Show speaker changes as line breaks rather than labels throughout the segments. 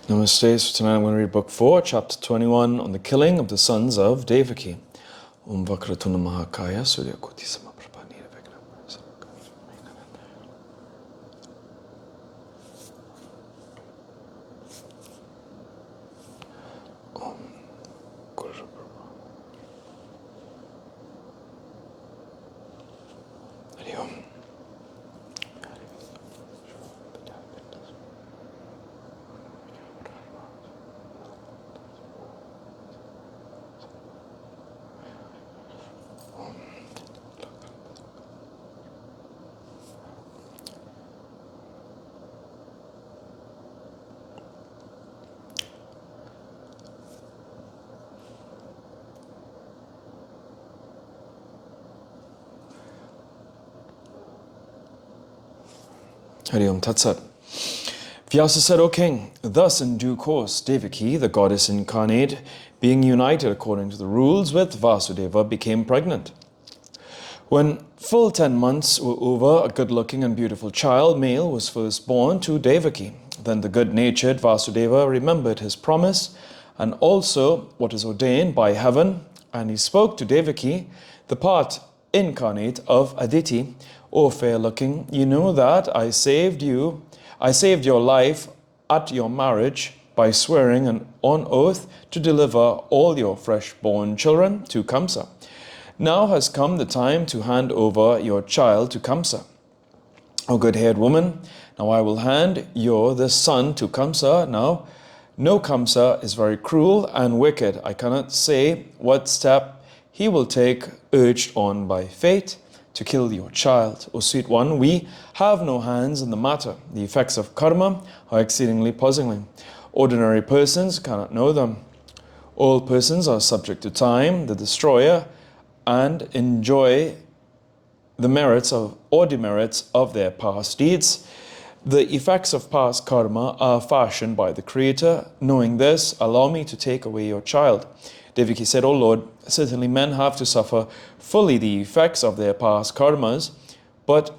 Namaste. So tonight I'm going to read book 4, chapter 21, on the killing of the sons of Devaki. Om Vakratuna Mahakaya Surya Koti Samaprabha Nirvighna. Om Guru Brahma. Hari Om. Hari Om Tat Sat. Vyasa said, O king, thus in due course Devaki, the goddess incarnate, being united according to the rules with Vasudeva, became pregnant. When full 10 months were over, a good-looking and beautiful child, male, was first born to Devaki. Then the good-natured Vasudeva remembered his promise and also what is ordained by heaven, and he spoke to Devaki, the part incarnate of Aditi. O fair-looking, you know that I saved your life at your marriage by swearing on oath to deliver all your fresh-born children to Kamsa. Now has come the time to hand over your child to Kamsa. O good-haired woman, now I will hand this son to Kamsa. Now, no, Kamsa is very cruel and wicked. I cannot say what step he will take, urged on by fate, to kill your child. O sweet one, we have no hands in the matter. The effects of karma are exceedingly puzzling. Ordinary persons cannot know them. All persons are subject to time, the destroyer, and enjoy the merits or demerits of their past deeds. The effects of past karma are fashioned by the Creator. Knowing this, allow me to take away your child. Devaki said, O Lord, certainly men have to suffer fully the effects of their past karmas, but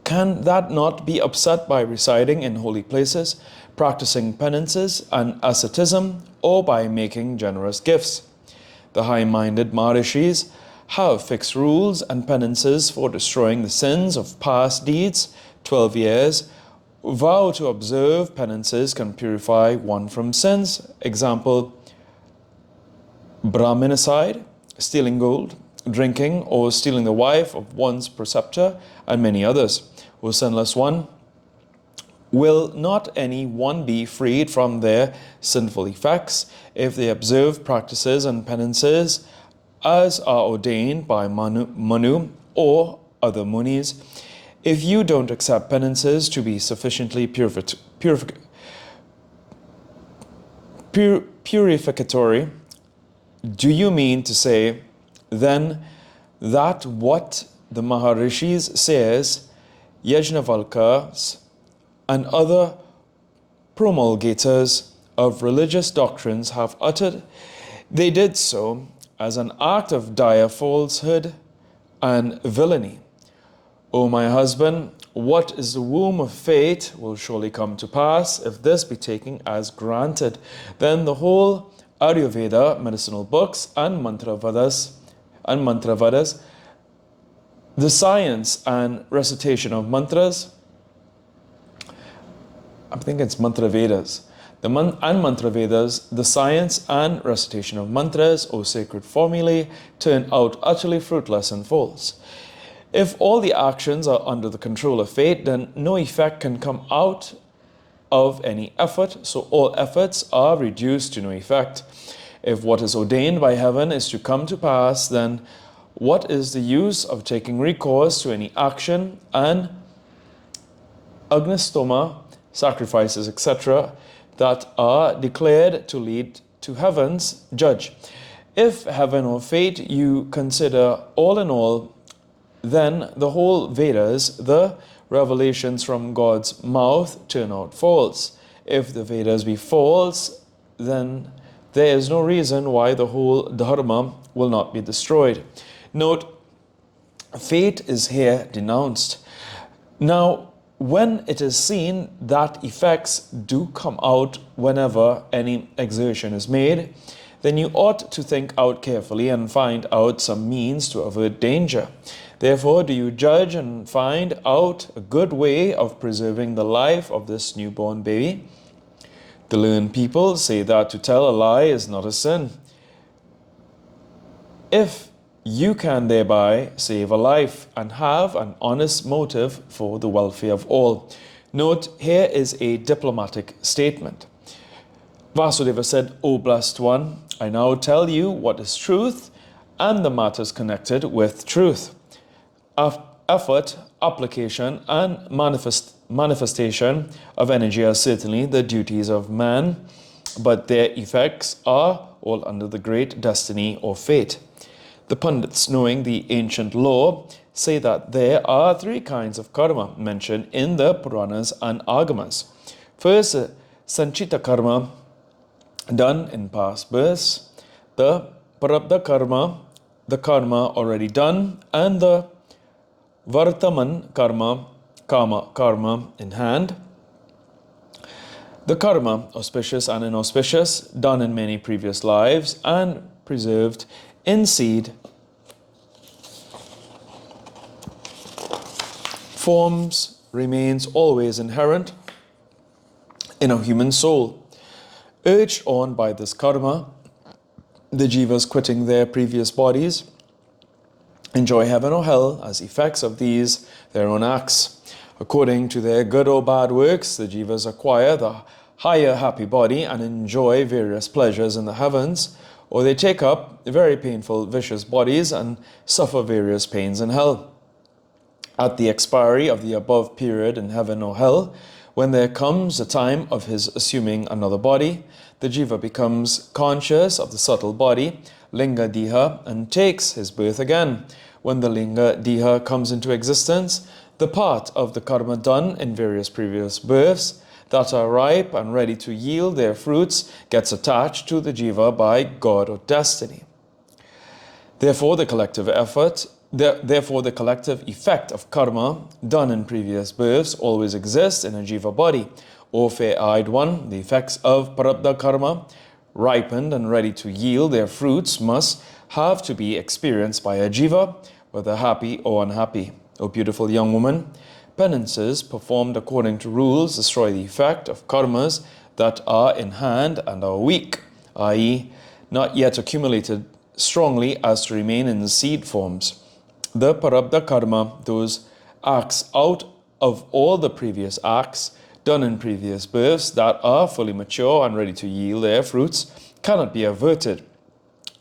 can that not be upset by residing in holy places, practicing penances and asceticism, or by making generous gifts? The high-minded Maharishis have fixed rules and penances for destroying the sins of past deeds. 12 years. Vow to observe penances can purify one from sins. Example, Brahminacide, stealing gold, drinking or stealing the wife of one's preceptor, and many others. O sinless one, will not any one be freed from their sinful effects if they observe practices and penances as are ordained by Manu or other munis? If you don't accept penances to be sufficiently purificatory, do you mean to say then that what the Maharishis says, Yajnavalkas and other promulgators of religious doctrines have uttered, they did so as an act of dire falsehood and villainy? O my husband, what is the womb of fate will surely come to pass if this be taken as granted. Then the whole Ayurveda, medicinal books, and mantravadas, the science and recitation of mantras, I think it's mantravedas, and mantravedas, the science and recitation of mantras, or sacred formulae, turn out utterly fruitless and false. If all the actions are under the control of fate, then no effect can come out of any effort, so all efforts are reduced to no effect. If what is ordained by heaven is to come to pass, then what is the use of taking recourse to any action and agnistoma, sacrifices, etc., that are declared to lead to heaven's judge? If heaven or fate you consider all in all, then the whole Vedas, the revelations from God's mouth, turn out false. If the Vedas be false, then there is no reason why the whole Dharma will not be destroyed. Note, fate is here denounced. Now, when it is seen that effects do come out whenever any exertion is made, then you ought to think out carefully and find out some means to avert danger. Therefore, do you judge and find out a good way of preserving the life of this newborn baby? The learned people say that to tell a lie is not a sin, if you can thereby save a life and have an honest motive for the welfare of all. Note, here is a diplomatic statement. Vasudeva said, O blessed one, I now tell you what is truth and the matters connected with truth. Effort, application, and manifestation of energy are certainly the duties of man, but their effects are all under the great destiny or fate. The Pandits, knowing the ancient law, say that there are three kinds of karma mentioned in the Puranas and Agamas. First, Sanchita karma, done in past births, the Prarabdha karma, the karma already done, and the Vartaman karma, karma in hand. The karma, auspicious and inauspicious, done in many previous lives and preserved in seed forms, remains always inherent in a human soul. Urged on by this karma, the jivas quitting their previous bodies enjoy heaven or hell as effects of these their own acts. According to their good or bad works, the jivas acquire the higher happy body and enjoy various pleasures in the heavens, or they take up very painful vicious bodies and suffer various pains in hell. At the expiry of the above period in heaven or hell, when there comes a time of his assuming another body, the jiva becomes conscious of the subtle body, linga diha, and takes his birth again. When the linga diha comes into existence, the part of the karma done in various previous births that are ripe and ready to yield their fruits gets attached to the jiva by God or destiny. Therefore, the collective effect of karma done in previous births always exists in a jiva body. O fair-eyed one, the effects of prarabdha karma, ripened and ready to yield their fruits, must have to be experienced by a jiva, whether happy or unhappy. O beautiful young woman, penances performed according to rules destroy the effect of karmas that are in hand and are weak, i.e., not yet accumulated strongly as to remain in the seed forms. The prarabdha karma, those acts out of all the previous acts done in previous births that are fully mature and ready to yield their fruits, cannot be averted.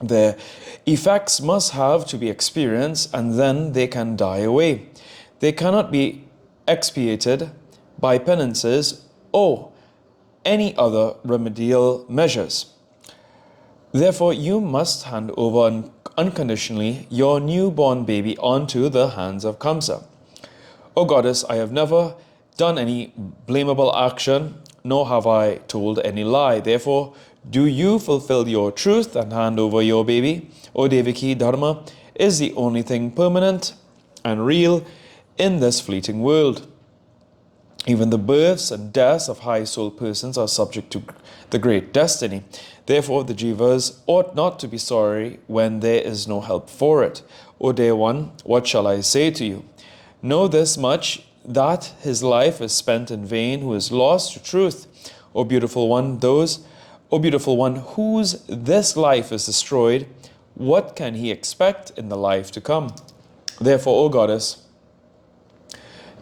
Their effects must have to be experienced and then they can die away. They cannot be expiated by penances or any other remedial measures. Therefore, you must hand over unconditionally your newborn baby onto the hands of Kamsa. O Goddess, I have never done any blamable action, nor have I told any lie. Therefore, do you fulfill your truth and hand over your baby. O Devaki, Dharma is the only thing permanent and real in this fleeting world. Even the births and deaths of high soul persons are subject to the great destiny. Therefore, the jivas ought not to be sorry when there is no help for it. O dear one, what shall I say to you? Know this much, that his life is spent in vain who is lost to truth. O beautiful one, whose this life is destroyed, what can he expect in the life to come? Therefore, O Goddess,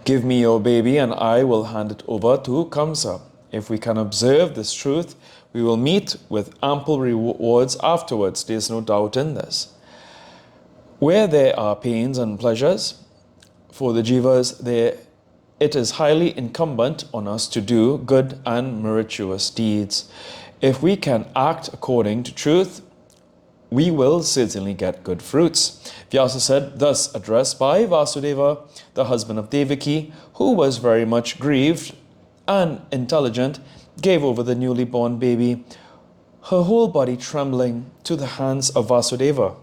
give me your baby and I will hand it over to Kamsa. If we can observe this truth, we will meet with ample rewards afterwards. There is no doubt in this. Where there are pains and pleasures for the jivas, it is highly incumbent on us to do good and meritorious deeds. If we can act according to truth, we will certainly get good fruits. Vyasa said, thus addressed by Vasudeva, the husband of Devaki, who was very much grieved and intelligent, gave over the newly born baby, her whole body trembling, to the hands of Vasudeva.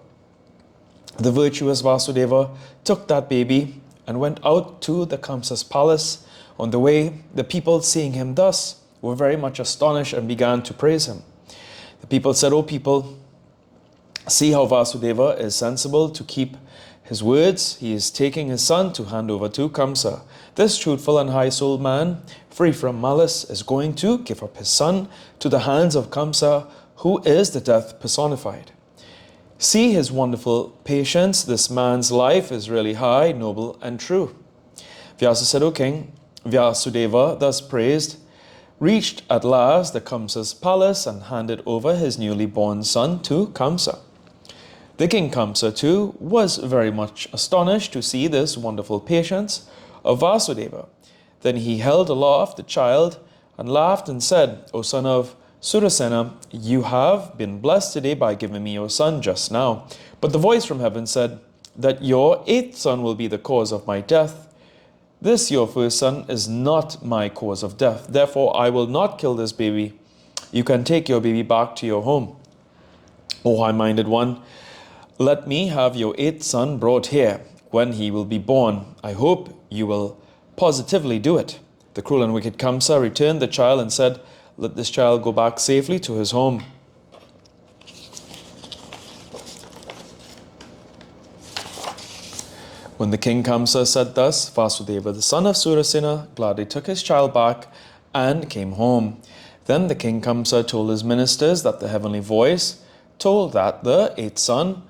The virtuous Vasudeva took that baby and went out to the Kamsa's palace, On the way, the people, seeing him thus, were very much astonished and began to praise him. The people said, O people, see how Vasudeva is sensible to keep his words. He is taking his son to hand over to Kamsa. This truthful and high-souled man, free from malice, is going to give up his son to the hands of Kamsa, who is the death personified. See his wonderful patience. This man's life is really high, noble, and true. Vyasa said, O king, Vasudeva, thus praised, reached at last the Kamsa's palace and handed over his newly born son to Kamsa. The king Kamsa too was very much astonished to see this wonderful patience of Vasudeva. Then he held aloft the child and laughed and said, O son of Surasena, you have been blessed today by giving me your son just now. But the voice from heaven said that your eighth son will be the cause of my death. This your first son is not my cause of death. Therefore I will not kill this baby. You can take your baby back to your home. O high-minded one, let me have your eighth son brought here when he will be born. I hope you will positively do it. The cruel and wicked Kamsa returned the child and said, let this child go back safely to his home. When the king Kamsa said thus, Vasudeva, the son of Surasena, gladly took his child back and came home. Then the king Kamsa told his ministers that the heavenly voice told that the eighth son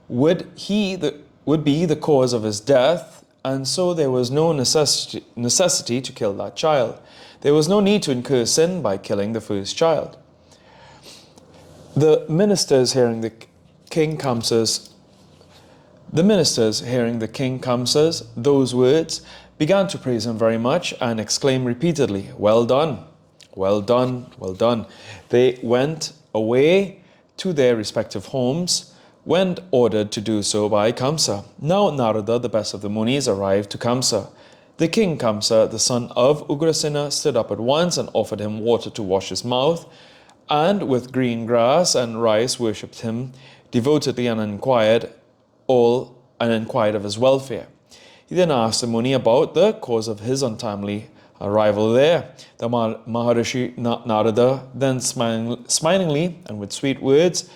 would be the cause of his death, and so there was no necessity to kill that child. There was no need to incur sin by killing the first child. The ministers hearing the king Kamsa's those words began to praise him very much and exclaim repeatedly, well done, well done, well done. They went away to their respective homes when ordered to do so by Kamsa. Now Narada, the best of the Munis, arrived to Kamsa. The king Kamsa, the son of Ugrasena, stood up at once and offered him water to wash his mouth, and with green grass and rice worshipped him devotedly and inquired of his welfare. He then asked the Muni about the cause of his untimely arrival there. The Maharishi Narada then smilingly and with sweet words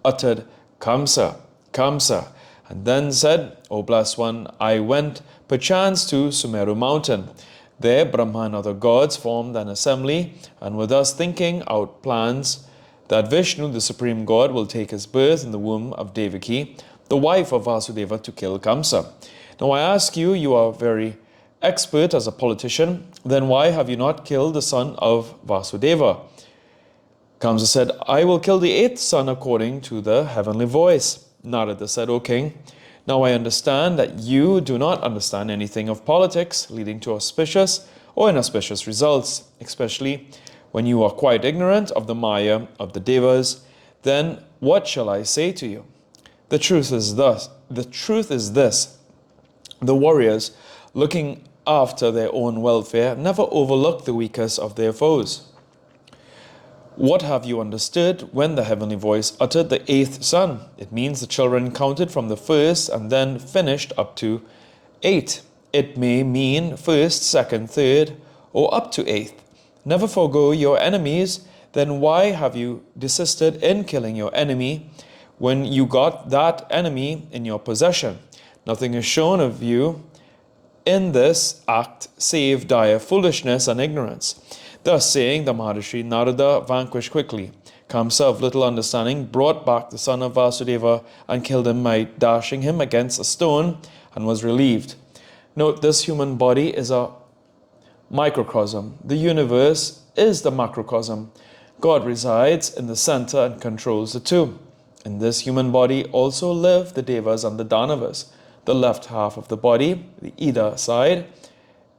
uttered, Kamsa, Kamsa, and then said, O blessed one, I went perchance to Sumeru mountain. There Brahma and other gods formed an assembly and were thus thinking out plans that Vishnu, the supreme god, will take his birth in the womb of Devaki, the wife of Vasudeva, to kill Kamsa. Now I ask you, you are very expert as a politician, then why have you not killed the son of Vasudeva? Kamsa said, I will kill the eighth son according to the heavenly voice. Narada said, O king, now I understand that you do not understand anything of politics leading to auspicious or inauspicious results, especially when you are quite ignorant of the Maya of the Devas. Then what shall I say to you? The truth is this. The warriors, looking after their own welfare, never overlook the weakest of their foes. What have you understood when the heavenly voice uttered the eighth son? It means the children counted from the first and then finished up to 8. It may mean first, second, third, or up to 8th. Never forego your enemies. Then why have you desisted in killing your enemy when you got that enemy in your possession? Nothing is shown of you in this act save dire foolishness and ignorance. Thus saying, the Maharishi Narada vanquished quickly. Kamsa, of little understanding, brought back the son of Vasudeva and killed him by dashing him against a stone and was relieved. Note, this human body is a microcosm. The universe is the macrocosm. God resides in the center and controls the two. In this human body also live the Devas and the Danavas. The left half of the body, the Ida side,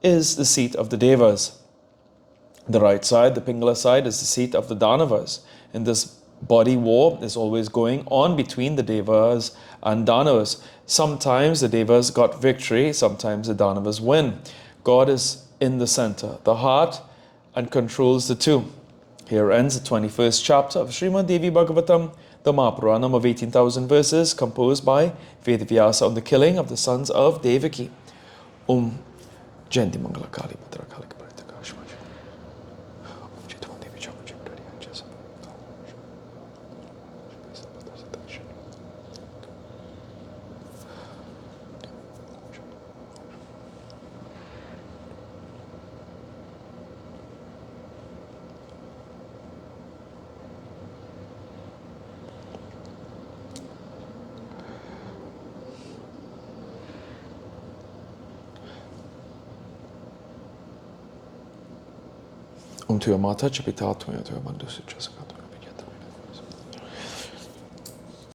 is the seat of the Devas. The right side, the Pingala side, is the seat of the Danavas. In this body, war is always going on between the Devas and Danavas. Sometimes the Devas got victory, sometimes the Danavas win. God is in the center, the heart, and controls the two. Here ends the 21st chapter of Srimad Devi Bhagavatam, the Mahapuranam of 18,000 verses, composed by Vedavyasa on the killing of the sons of Devaki. Om Jayanti Mangala Kali Bhadra Kali Parita Kashmash. Chitwan Devi Chama Chiptari Anjas. Om Tuya Mata Chapita Tuya Tuya Mandusu Chasakat.